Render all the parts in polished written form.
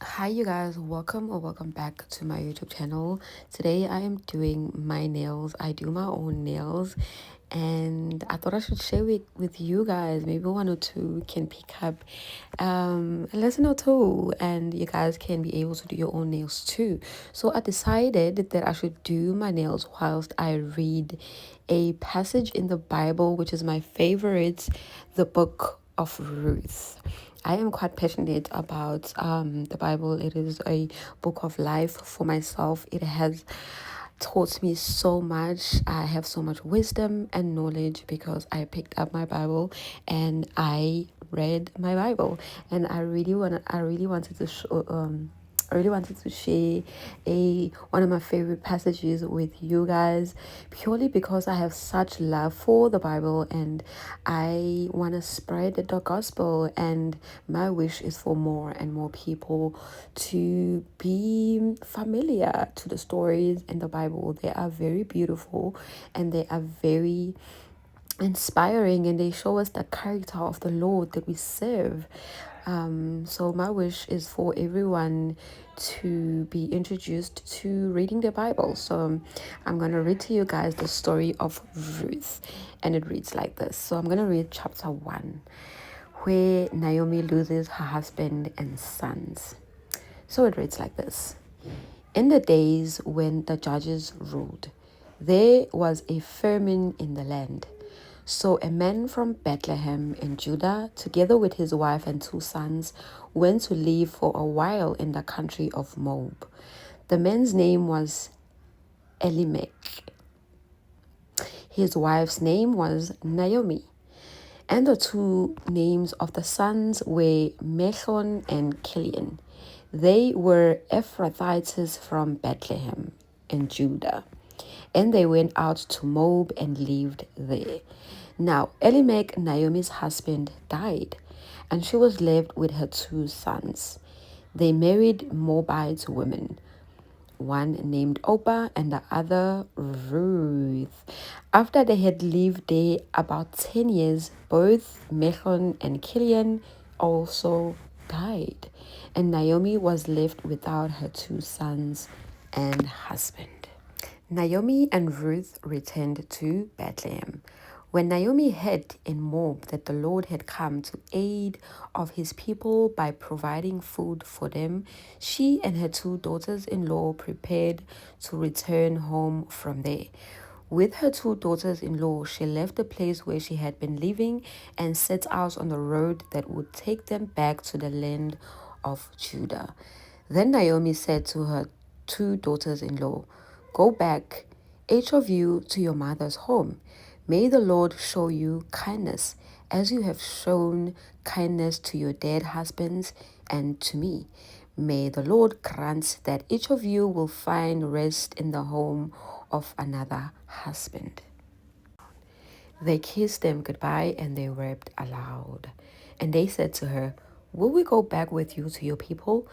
Hi you guys, welcome back to my YouTube channel. Today I am doing my nails. I do my own nails and I thought I should share it with you guys. Maybe one or two can pick up a lesson or two and you guys can be able to do your own nails too. So I decided that I should do my nails whilst I read a passage in the Bible, which is my favorite, the Book of Ruth. I am quite passionate about the Bible. It is a book of life for myself. It has taught me so much. I have so much wisdom and knowledge because I picked up my Bible and I read my Bible, and I really wanted to show I really wanted to share a one of my favorite passages with you guys, purely because I have such love for the Bible and I want to spread the gospel, and my wish is for more and more people to be familiar to the stories in the Bible. They are very beautiful and they are very inspiring, and they show us the character of the Lord that we serve. So my wish is for everyone to be introduced to reading the Bible. So I'm gonna read to you guys the story of Ruth, and it reads like this. So I'm gonna read chapter 1, where Naomi loses her husband and sons. So it reads like this. In the days when the judges ruled, there was a famine in the land. So a man from Bethlehem in Judah, together with his wife and 2 sons, went to live for a while in the country of Moab. The man's name was Elimelech. His wife's name was Naomi. And the two names of the sons were Mechon and Kilian. They were Ephrathites from Bethlehem in Judah, and they went out to Moab and lived there. Now Elimelech, Naomi's husband, died, and she was left with her 2 sons. They married Moabite women, one named Opa and the other Ruth. After they had lived there about 10 years, both Mechon and Kilian also died, and Naomi was left without her 2 sons and husband. Naomi and Ruth returned to Bethlehem. When Naomi heard in Moab that the Lord had come to aid of his people by providing food for them, she and her 2 daughters-in-law prepared to return home from there. With her 2 daughters-in-law, she left the place where she had been living and set out on the road that would take them back to the land of Judah. Then Naomi said to her 2 daughters-in-law, "Go back, each of you, to your mother's home. May the Lord show you kindness, as you have shown kindness to your dead husbands and to me. May the Lord grant that each of you will find rest in the home of another husband." They kissed them goodbye and they wept aloud. And they said to her, "Will we go back with you to your people?"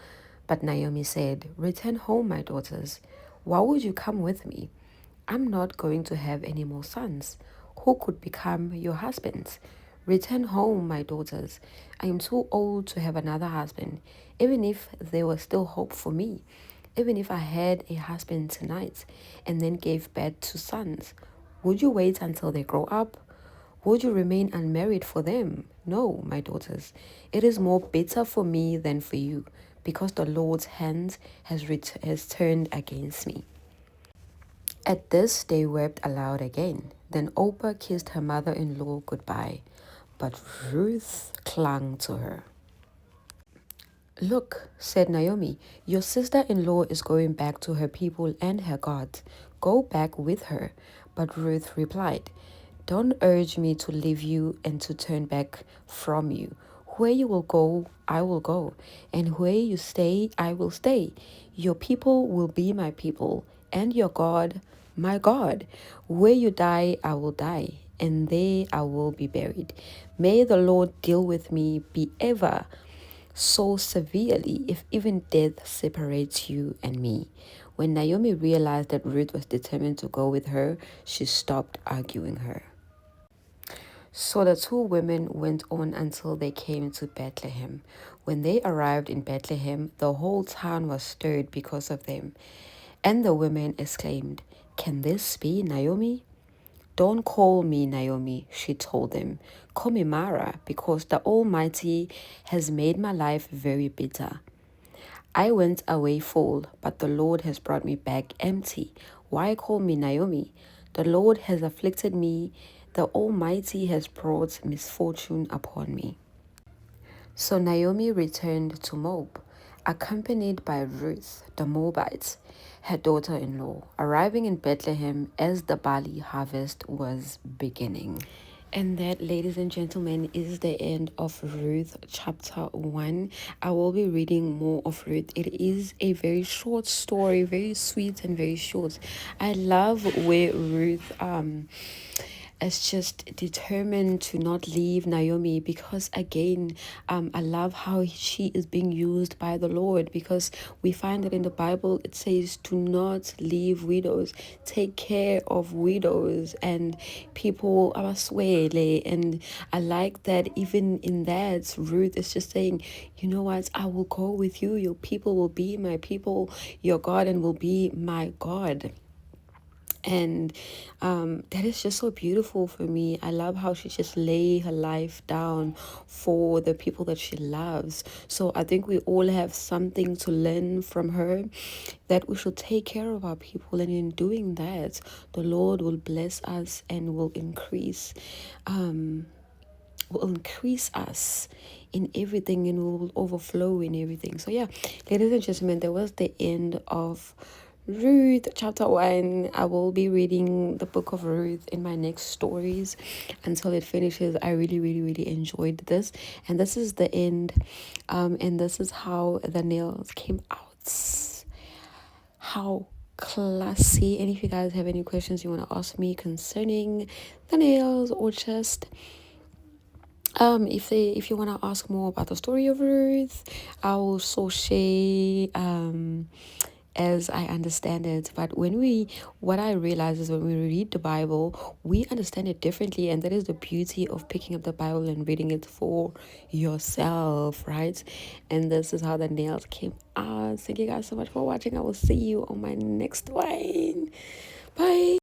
But Naomi said, "Return home, my daughters. Why would you come with me? I'm not going to have any more sons. Who could become your husbands? Return home, my daughters. I am too old to have another husband, even if there was still hope for me. Even if I had a husband tonight and then gave birth to sons, would you wait until they grow up? Would you remain unmarried for them? No, my daughters. It is more bitter for me than for you, because the Lord's hand has turned against me." At this they wept aloud again. Then Oprah kissed her mother-in-law goodbye, but Ruth clung to her. "Look," said Naomi, "your sister-in-law is going back to her people and her gods. Go back with her." But Ruth replied, "Don't urge me to leave you and to turn back from you. Where you will go, I will go, and where you stay, I will stay. Your people will be my people, and your God, my God. Where you die, I will die, and there I will be buried. May the Lord deal with me, be ever so severely, if even death separates you and me." When Naomi realized that Ruth was determined to go with her, she stopped arguing her. So the two women went on until they came to Bethlehem. When they arrived in Bethlehem, the whole town was stirred because of them. And the women exclaimed, "Can this be Naomi?" "Don't call me Naomi," she told them. "Call me Mara, because the Almighty has made my life very bitter. I went away full, but the Lord has brought me back empty. Why call me Naomi? The Lord has afflicted me. The Almighty has brought misfortune upon me." So Naomi returned to Moab, accompanied by Ruth the Moabite, her daughter-in-law, arriving in Bethlehem as the barley harvest was beginning. And that, ladies and gentlemen, is the end of Ruth chapter 1. I will be reading more of Ruth. It is a very short story, very sweet and very short. I love where Ruth is just determined to not leave Naomi, because again, I love how she is being used by the Lord, because we find that in the Bible it says to not leave widows, take care of widows and people abaswele. And I like that even in that, Ruth is just saying, you know what, I will go with you, your people will be my people, your garden will be my God. And that is just so beautiful for me. I love how she just lay her life down for the people that she loves. So I think we all have something to learn from her, that we should take care of our people, and in doing that, the Lord will bless us and will increase us in everything, and will overflow in everything. So yeah, ladies and gentlemen, that was the end of Ruth chapter 1. I will be reading the book of Ruth in my next stories until it finishes. I really enjoyed this, and this is the end. And this is how the nails came out. How classy. And if you guys have any questions you want to ask me concerning the nails, or just if you want to ask more about the story of Ruth, I will also share as I understand it. But what I realize is, when we read the Bible, we understand it differently, and that is the beauty of picking up the Bible and reading it for yourself, right? And this is how the nails came out. Thank you guys so much for watching. I will see you on my next one. Bye.